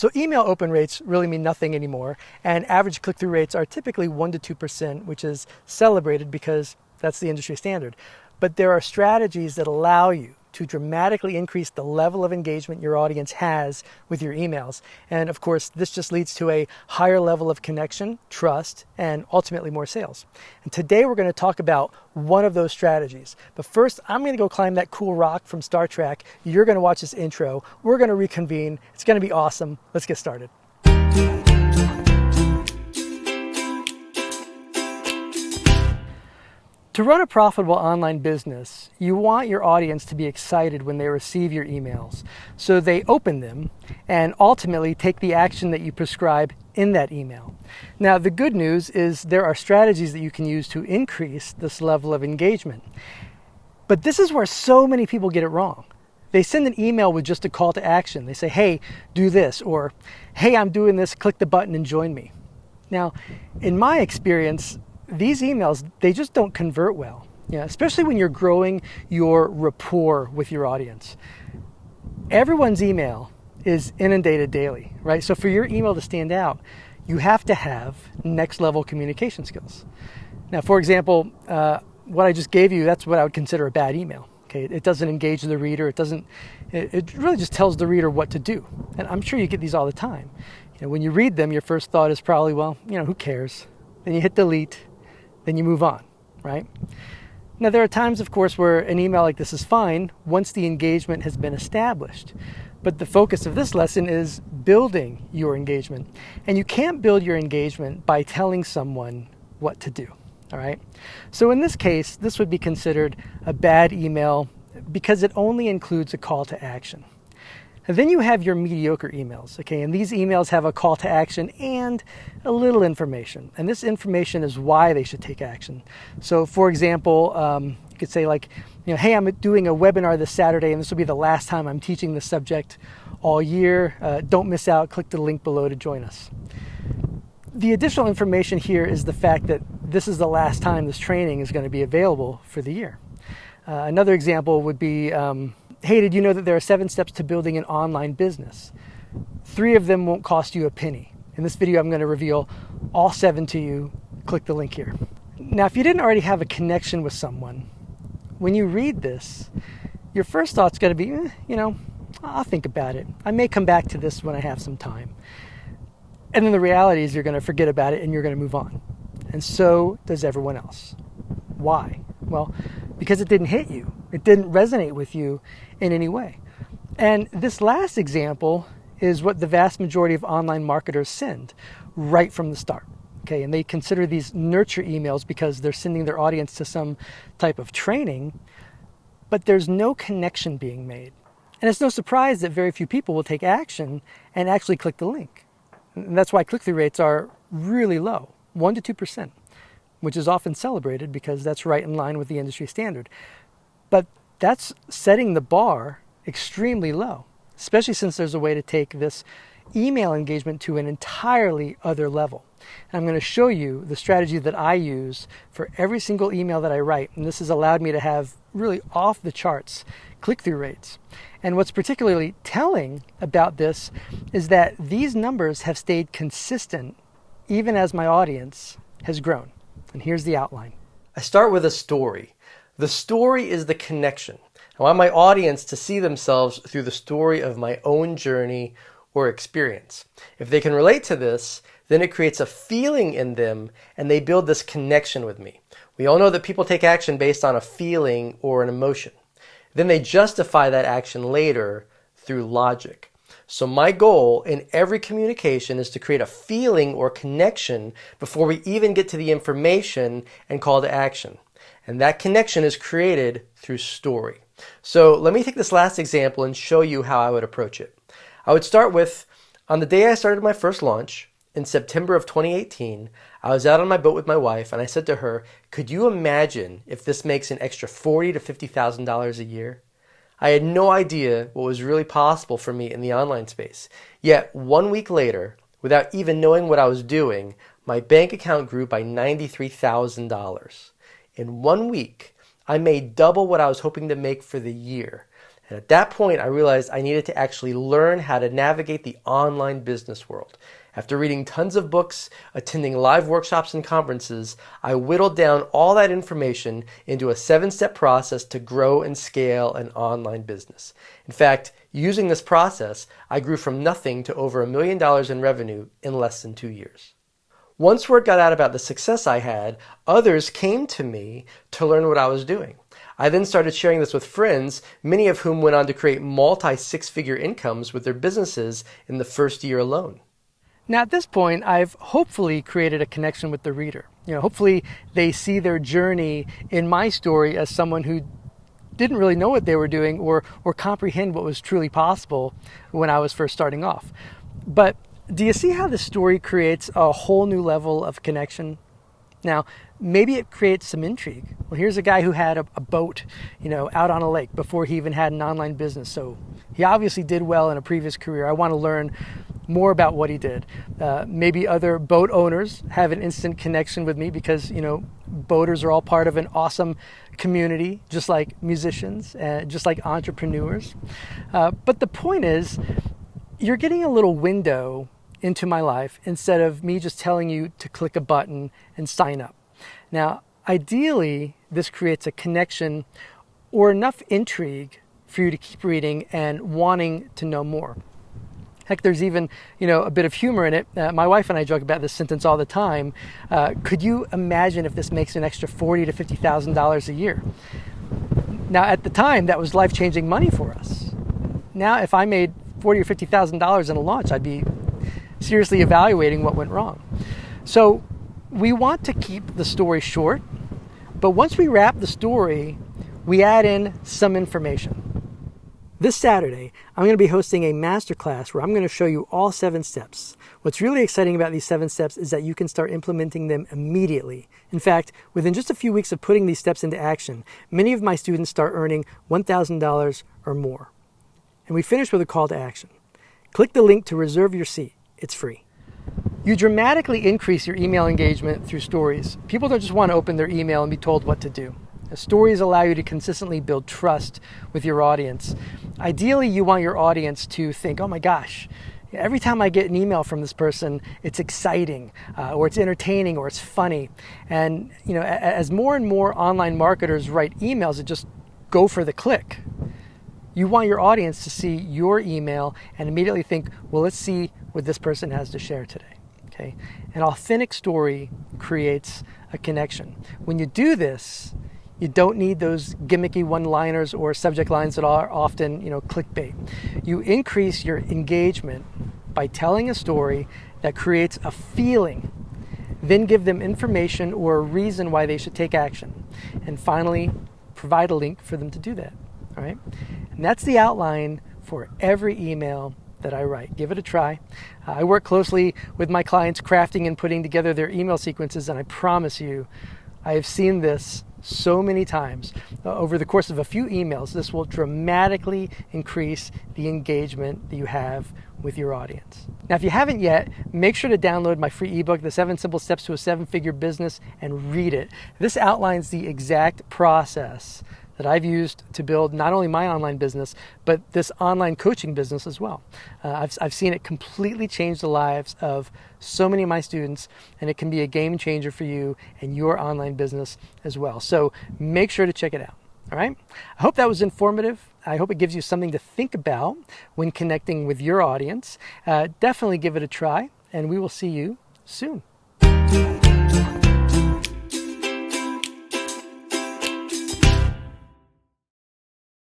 So email open rates really mean nothing anymore, and average click-through rates are typically 1 to 2%, which is celebrated because that's the industry standard. But there are strategies that allow you to dramatically increase the level of engagement your audience has with your emails. And of course, this just leads to a higher level of connection, trust, and ultimately more sales. And today we're going to talk about one of those strategies. But first, I'm going to go climb that cool rock from Star Trek. You're going to watch this intro. We're going to reconvene. It's going to be awesome. Let's get started. To run a profitable online business, you want your audience to be excited when they receive your emails, so they open them and ultimately take the action that you prescribe in that email. Now, the good news is there are strategies that you can use to increase this level of engagement. But this is where so many people get it wrong. They send an email with just a call to action. They say, hey, do this, or hey, I'm doing this, click the button and join me. Now, in my experience, these emails, they just don't convert well, especially when you're growing your rapport with your audience. Everyone's email is inundated daily, right? So for your email to stand out, you have to have next level communication skills. Now, for example, what I just gave you, that's what I would consider a bad email. Okay, it doesn't engage the reader. It really just tells the reader what to do. And I'm sure you get these all the time. When you read them, your first thought is probably, well, who cares? Then you hit delete. Then you move on, right? Now, there are times, of course, where an email like this is fine once the engagement has been established. But the focus of this lesson is building your engagement. And you can't build your engagement by telling someone what to do, all right? So in this case, this would be considered a bad email because it only includes a call to action. And then you have your mediocre emails, okay? And these emails have a call to action and a little information. And this information is why they should take action. So for example, you could say like, hey, I'm doing a webinar this Saturday and this will be the last time I'm teaching this subject all year. Don't miss out, click the link below to join us. The additional information here is the fact that this is the last time this training is going to be available for the year. Another example would be, hey, did you know that there are 7 steps to building an online business? 3 of them won't cost you a penny. In this video, I'm going to reveal all 7 to you. Click the link here. Now, if you didn't already have a connection with someone, when you read this, your first thought's going to be, I'll think about it. I may come back to this when I have some time. And then the reality is you're going to forget about it and you're going to move on. And so does everyone else. Why? Well, because it didn't hit you. It didn't resonate with you in any way. And this last example is what the vast majority of online marketers send right from the start. Okay, and they consider these nurture emails because they're sending their audience to some type of training, but there's no connection being made. And it's no surprise that very few people will take action and actually click the link. And that's why click-through rates are really low, 1 to 2%, which is often celebrated because that's right in line with the industry standard. But that's setting the bar extremely low, especially since there's a way to take this email engagement to an entirely other level. And I'm going to show you the strategy that I use for every single email that I write. And this has allowed me to have really off the charts click-through rates. And what's particularly telling about this is that these numbers have stayed consistent even as my audience has grown. And here's the outline. I start with a story. The story is the connection. I want my audience to see themselves through the story of my own journey or experience. If they can relate to this, then it creates a feeling in them and they build this connection with me. We all know that people take action based on a feeling or an emotion. Then they justify that action later through logic. So my goal in every communication is to create a feeling or connection before we even get to the information and call to action. And that connection is created through story. So let me take this last example and show you how I would approach it. I would start with, on the day I started my first launch, in September of 2018, I was out on my boat with my wife and I said to her, could you imagine if this makes an extra $40,000 to $50,000 a year? I had no idea what was really possible for me in the online space. Yet 1 week later, without even knowing what I was doing, my bank account grew by $93,000. In 1 week, I made double what I was hoping to make for the year. And at that point, I realized I needed to actually learn how to navigate the online business world. After reading tons of books, attending live workshops and conferences, I whittled down all that information into a 7-step process to grow and scale an online business. In fact, using this process, I grew from nothing to over $1 million in revenue in less than 2 years. Once word got out about the success I had, others came to me to learn what I was doing. I then started sharing this with friends, many of whom went on to create multi-six-figure incomes with their businesses in the first year alone. Now at this point, I've hopefully created a connection with the reader. Hopefully they see their journey in my story as someone who didn't really know what they were doing or comprehend what was truly possible when I was first starting off. But do you see how the story creates a whole new level of connection? Now, maybe it creates some intrigue. Well, here's a guy who had a boat, out on a lake before he even had an online business. So he obviously did well in a previous career. I want to learn more about what he did. Maybe other boat owners have an instant connection with me because, boaters are all part of an awesome community, just like musicians, just like entrepreneurs. But the point is, you're getting a little window into my life instead of me just telling you to click a button and sign up. Now, ideally, this creates a connection or enough intrigue for you to keep reading and wanting to know more. Heck, there's even, a bit of humor in it. My wife and I joke about this sentence all the time. Could you imagine if this makes an extra $40,000 to $50,000 a year? Now, at the time, that was life-changing money for us. Now, if I made $40,000 or $50,000 in a launch, I'd be seriously evaluating what went wrong. So we want to keep the story short, but once we wrap the story, we add in some information. This Saturday, I'm going to be hosting a masterclass where I'm going to show you all 7 steps. What's really exciting about these 7 steps is that you can start implementing them immediately. In fact, within just a few weeks of putting these steps into action, many of my students start earning $1,000 or more. And we finish with a call to action. Click the link to reserve your seat. It's free. You dramatically increase your email engagement through stories. People don't just want to open their email and be told what to do. Stories allow you to consistently build trust with your audience. Ideally, you want your audience to think, oh my gosh, every time I get an email from this person, it's exciting, or it's entertaining, or it's funny. And as more and more online marketers write emails that just go for the click, you want your audience to see your email and immediately think, well, let's see what this person has to share today. Okay? An authentic story creates a connection. When you do this, you don't need those gimmicky one-liners or subject lines that are often, clickbait. You increase your engagement by telling a story that creates a feeling, then give them information or a reason why they should take action. And finally, provide a link for them to do that. All right? And that's the outline for every email that I write. Give it a try. I work closely with my clients crafting and putting together their email sequences, and I promise you, I have seen this so many times. Over the course of a few emails, this will dramatically increase the engagement that you have with your audience. Now, if you haven't yet, make sure to download my free ebook, The 7 Simple Steps to a 7-Figure Business, and read it. This outlines the exact process that I've used to build not only my online business, but this online coaching business as well. I've seen it completely change the lives of so many of my students, and it can be a game changer for you and your online business as well. So make sure to check it out. All right? I hope that was informative. I hope it gives you something to think about when connecting with your audience. Definitely give it a try, and we will see you soon.